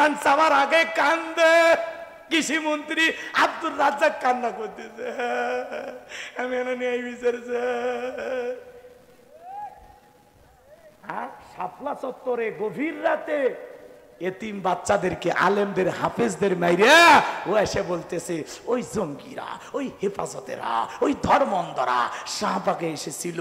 Remand চাওয়ার আগে কান্দে। কৃষি মন্ত্রী আব্দুর রাজ্জাক কান্না করতেছে, আমি এনে নিয়ে বিচারছে। শাপলা চত্বরে গভীর রাতে এতিম বাচ্চাদেরকে, আলেমদের, হাফেজদের মাইরা ও এসে বলতেছে ওই জঙ্গিরা, ওই হেফাজতেরা, ওই ধর্মন্ধরা শাহবাগে এসেছিল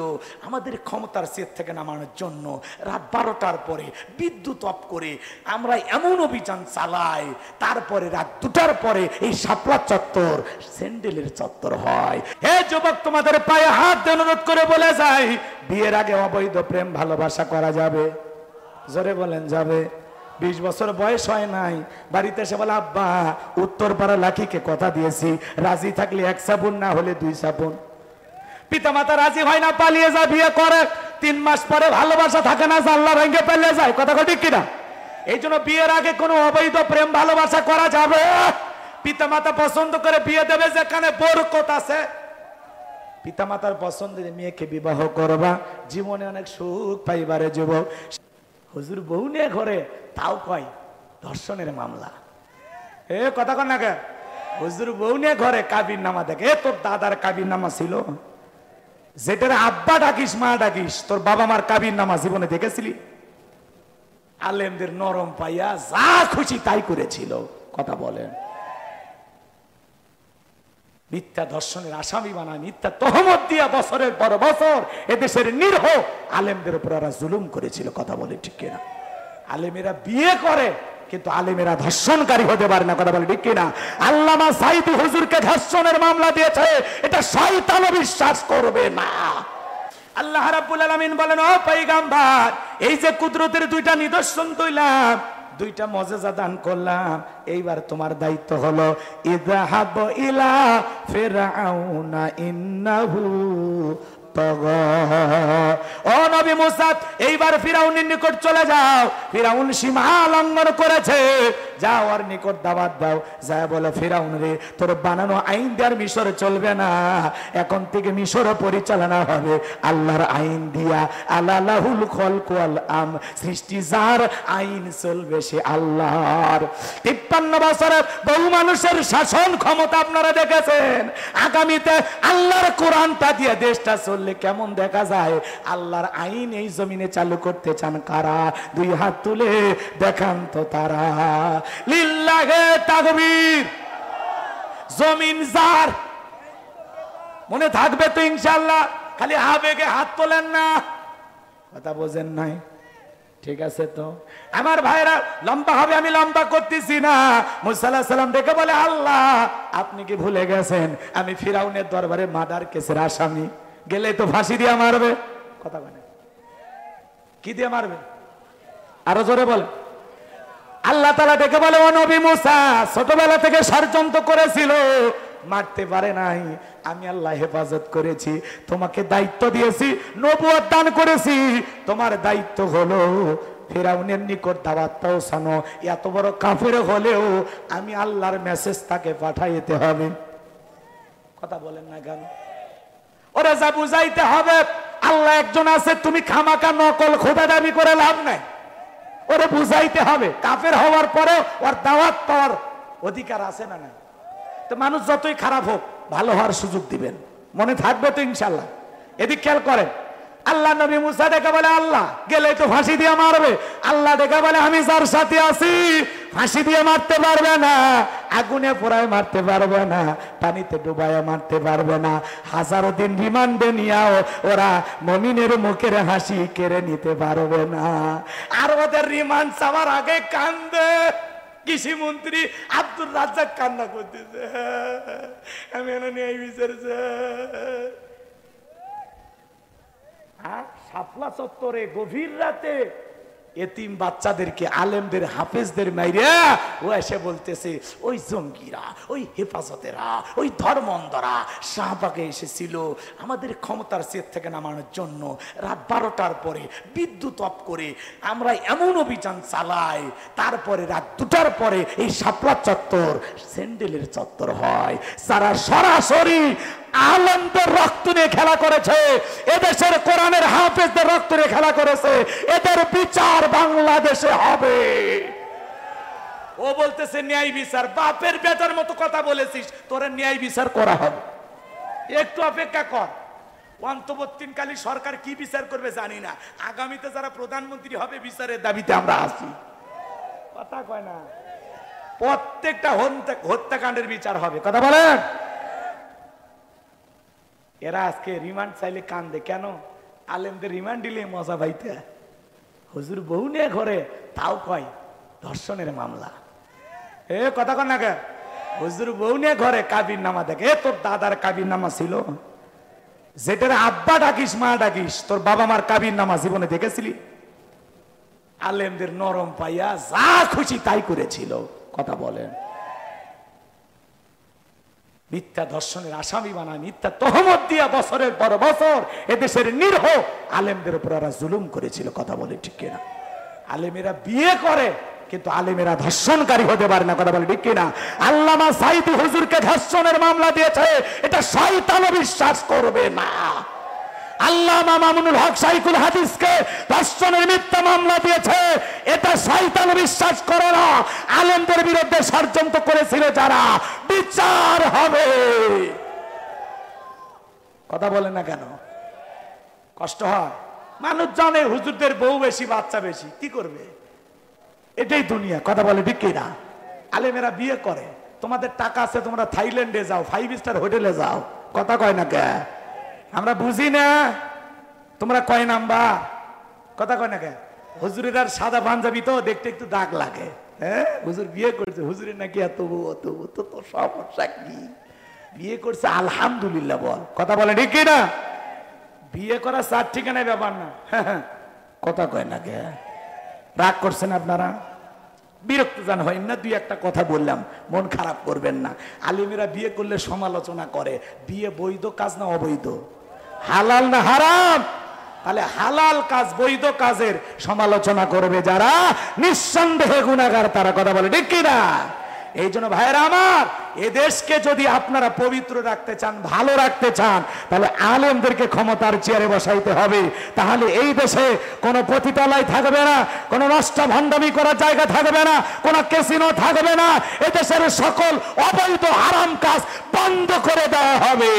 আমাদের ক্ষমতার সেট থেকে নামানোর জন্য। রাত 12টার পরে বিদ্যুৎ অফ করে আমরা এমন অভিযান চালাই, তারপরে রাত 2টার পরে এই শাপলা চত্বর স্যান্ডেলের চত্বর হয়। হে যুবক, তোমাদের পায়ে হাত দিয়ে অনুরোধ করে বলে যাই, বিয়ের আগে অবৈধ প্রেম ভালোবাসা করা যাবে? জোরে বলেন যাবে? 20 বছর বয়স হয় নাই, বাড়িতে এসে বলে আব্বা উত্তরপাড়া লাঠিকে কথা দিয়েছি, রাজি থাকলে 1 সাবুন, না হলে 2 সাবুন। পিতামাতা রাজি হয় না, পালিয়ে যায়, বিয়ে করে। 3 মাস পরে ভালোবাসা থাকে না, জানলা ভেঙে পেলে যায়। কথা ঠিক কিনা? এই জন্য বিয়ের আগে কোনো অবৈধ প্রেম ভালোবাসা করা যাবে? পিতামাতা পছন্দ করে বিয়ে দেবে যেখানে বরকত আছে। পিতামাতার পছন্দের মেয়েকে বিবাহ করবা, জীবনে অনেক সুখ পাইবারে যুবক। হুজুর বউ নিয়ে ঘরে, তাও কয় ধর্ষণের মামলা। এ কথা কন না কে? হুজুর বউ নিয়ে ঘরে কাবির নামা দেখে। তোর দাদার কাবির নামা ছিল? যেটার আব্বা ডাকিস, মা ডাকিস, তোর বাবা মার কাবির নামা জীবনে দেখেছিলি? আলেমদের নরম পাইয়া যা খুশি তাই করেছিল। কথা বলেন। মিথ্যা ধর্ষণের আসামি বানায়, মিথ্যা তহমত দিয়া বছরের পর বছর এদেশের নিরীহ আলেমদের উপর ওরা জুলুম করেছিল। কথা বলে ঠিক কিনা? আলেমেরা বিয়ে করে কিন্তু আলেমেরা ধর্ষণকারী হতে পারে না। কথা বলে ঠিক কিনা? আল্লামা সাইদি হুজুরকে ধর্ষণের মামলা দিয়েছে, এটা শয়তানও বিশ্বাস করবে না। আল্লাহ রাব্বুল আলামিন বলেন, ও পয়গম্বর, এই যে কুদরতের 2টা নিদর্শন দিলাম, 2টা মুজিজা দান করলাম, এইবার তোমার দায়িত্ব হলো ইযহাব ইলা ফিরআউনা ইন্নাহু তাগা। ও নবী মুসা, এইবার ফিরাউনের নিকট চলে যাও। ফিরাউন সীমা লঙ্ঘন করেছে, যাও আর নিকট দাওয়াত দাও। যা বলে, ফিরাউন রে, তোর বানানো আইন দেওয়ার মিশর চলবে না, এখন থেকে মিশর পরিচালনা হবে আল্লাহর আইন দিয়া। আলালাহুল খলকু ওয়াল আম, সৃষ্টি যার, আইন চলবে সে আল্লাহর। 53 বছরে বহু মানুষের শাসন ক্ষমতা আপনারা দেখেছেন। আগামীতে আল্লাহর কোরআনটা দিয়ে দেশটা চললে কেমন দেখা যায়? আল্লাহর আইন এই জমিনে চালু করতে চান কারা? 2 হাত তুলে দেখান তো তারা। লিল্লাহে তাকবীর। জমিন যার, মনে থাকবে তো ইনশাআল্লাহ? খালি আবেগে হাত তোলেন না। কথা বোঝেন নাই? ঠিক আছে তো আমার ভাইরা, লম্বা হবে, আমি লম্বা করতেছি না। মুসা আলাইহিস সালাম ডেকে বলে, আল্লাহ আপনি কি ভুলে গেছেন আমি ফিরাউনের দরবারে মার্ডার কেসের আসামি? গেলে তো ফাঁসি দিয়ে মারবে। কথা বলে, কি দিয়ে মারবে? আরো জোরে বলে। আল্লাহ তাআলা ডেকে বলে, ও নবী মুসা, ছোটবেলা থেকে ষড়যন্ত্র করেছিল, মারতে পারে নাই, আমি আল্লাহ হেফাজত করেছি। তোমাকে দায়িত্ব দিয়েছি, নবুয়ত দান করেছি, তোমার দায়িত্ব হলো ফিরাউনের নিকট দাওয়াত পৌঁছানো। এত বড় কাফের হলেও আমি আল্লাহর মেসেজ তাকে পাঠাইতে হবে। কথা বলেন না কেন? ওরা যা বুঝাইতে হবে, আল্লাহ একজন আছে, তুমি খামাকা নকল খোদা দাবি করে লাভ নাই। ওরে বুঝাইতে হবে, কাফের হওয়ার পরে ওর দাওয়াত পাওয়ার অধিকার আছে না নাই? তো মানুষ যতই খারাপ হোক, ভালো হওয়ার সুযোগ দিবেন। মনে থাকবে তো ইনশাল্লাহ? এদিক খেয়াল করেন। আল্লাহ নবী মুসা ডেকে বলে, আল্লাহ গেলে তো ফাঁসি দিয়ে মারবে। আল্লাহ ডেকে বলে, আমি যার সাথে আছি ফাঁসি দিয়ে মারতে পারবে না, আগুনে পোড়ায় মারতে পারবে না, পানিতে ডুবায় মারতে পারবে না। 1000 দিন রিমান্ডে নিয়েও ওরা মুমিনের মুখের হাসি কেড়ে নিতে পারবে না। আর ওদের রিমান্ড চাওয়ার আগে কান্দে। কৃষি মন্ত্রী আব্দুর রাজ্জাক কান্না করতেছে, আমি এনে নিয়ে বিচারছে। শাপলা চত্বরে গভীর রাতে এতিম বাচ্চাদেরকে, আলেমদের, হাফেজদের মাইরা ও এসে বলতেছে ওই জঙ্গিরা, ওই হেফাজতেরা, ওই ধর্মন্ধরা শাহবাগে এসেছিল আমাদের ক্ষমতার সেট থেকে নামানোর জন্য। রাত 12টার পরে বিদ্যুৎ অফ করে আমরা এমন অভিযান চালাই, তারপরে রাত 2টার পরে এই শাপলা চত্বর স্যান্ডেলের চত্বর হয়। যারা সরাসরি আলেমদের রক্ত নিয়ে খেলা করেছে, এদেশের কোরআনের হাফেজদের রক্ত নিয়ে খেলা করেছে, এদের বিচার বাংলাদেশে হবে। ও বলতেছে ন্যায় বিচার। বাপের বেটার মতো কথা বলেছিস, তোরা ন্যায় বিচার করা হবে। একটু অপেক্ষা কর, অন্তর্বর্তীকালীন সরকার কি বিচার করবে জানি না। আগামীতে যারা প্রধানমন্ত্রী হবে বিচারের দাবিতে আমরা আছি। কথা কয় না, প্রত্যেকটা হত্যাকাণ্ডের বিচার হবে। কথা বলেন। এরা আজকে রিমান্ড চাইলে কান্দে কেন? আলেমদের রিমান্ড দিলে মজা পাইতে। হুজুর বউ নিয়ে ঘরে, তাও কয় ধর্ষণের মামলা। এ কথা কন না কে? হুজুর বউ নিয়ে ঘরে কাবির নামা দেখে। তোর দাদার কাবির নামা ছিল? যেটার আব্বা ডাকিস মা ডাকিস, তোর বাবা মার কাবির নামা জীবনে দেখেছিলি? আলেমদের নরম পাইয়া যা খুশি তাই করেছিল। কথা বলেন। মিথ্যা ধর্ষণের আসামি বানায়, মিথ্যা তহমত দিয়া বছরের পর বছর এদেশের নিরীহ আলেমদের উপর ওরা জুলুম করেছিল। কথা বলে ঠিক কিনা? আলেমেরা বিয়ে করে কিন্তু আলেমেরা ধর্ষণকারী হতে পারে না। কথা বলে ঠিক কিনা? আল্লামা সাইদি হুজুরকে ধর্ষণের মামলা দিয়েছে, এটা শয়তানও বিশ্বাস করবে না। আল্লামা মামুনুল হক শাইখুল হাদিসকে ধর্ষণের মিথ্যা মামলা দিয়েছে, এটা শয়তানও বিশ্বাস করে না। আলেমদের বিরুদ্ধে ষড়যন্ত্র করেছিল যারা, বিচার হবে। কথা বলেন না কেন? কষ্ট হয়। মানুষ জানে হুজুরদের বউ বেশি, বাচ্চা বেশি, কি করবে? এটাই দুনিয়া। কথা বলে ঠিক কিনা? আলেমেরা বিয়ে করে। তোমাদের টাকা আছে, তোমরা থাইল্যান্ডে যাও, 5 স্টার হোটেলে যাও। কথা কয় না কে? আমরা বুঝি না, তোমরা কয় নাম্বার? কথা কয় না কে? হুজুরের আর সাদা পাঞ্জাবি তো দেখতে একটু দাগ লাগে। হ্যাঁ, হুজুর বিয়ে করছে, হুজুরের নাকি এত বউ অত বউ, তো তোর সমস্যা কি? বিয়ে করছে আলহামদুলিল্লাহ বল। কথা বলে ঠিক কিনা? বিয়ে করা 4 ঠিকানায় ব্যাপার না। কথা কয় না কে? রাগ করছেন আপনারা? বিরক্ত জান হয় না? 2-1টা কথা বললাম, মন খারাপ করবেন না। আলিমেরা বিয়ে করলে সমালোচনা করে, বিয়ে বৈধ কাজ না অবৈধ, হালাল না হারাম? তাহলে হালাল কাজ বৈধ কাজের সমালোচনা করবে যারা, নিঃসন্দেহে গুনাহগার তারা। কথা বলে ঠিক কিনা? এই জন্য ভাইয়েরা আমার, এদেশকে যদি আপনারা পবিত্র রাখতে চান, ভালো রাখতে চান, তাহলে আলেমদেরকে ক্ষমতার চেয়ারে বসাইতে হবে। তাহলে এই দেশে কোনো পতিতালয় থাকবে না, কোনো নষ্ট ভণ্ডামি করার জায়গা থাকবে না, কোনো ক্যাসিনো থাকবে না। এদেশের সকল অবৈধ হারাম কাজ বন্ধ করে দেওয়া হবে।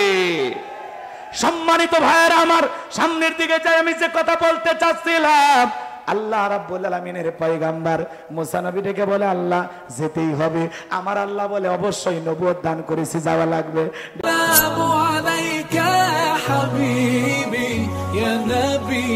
সম্মানিত ভাইয়েরা আমার, সামনের দিকে যাই আমি যে কথা বলতে চাচ্ছিলাম, আল্লাহ রাব্বুল আলামিনের পয়গম্বর মুসা নবী ডেকে বলে আল্লাহ যেতেই হবে। আমার আল্লাহ বলে অবশ্যই নবুয়ত দান করেছি, যাওয়া লাগবে। আসসালামু আলাইকা হাবিবি ইয়া নবী।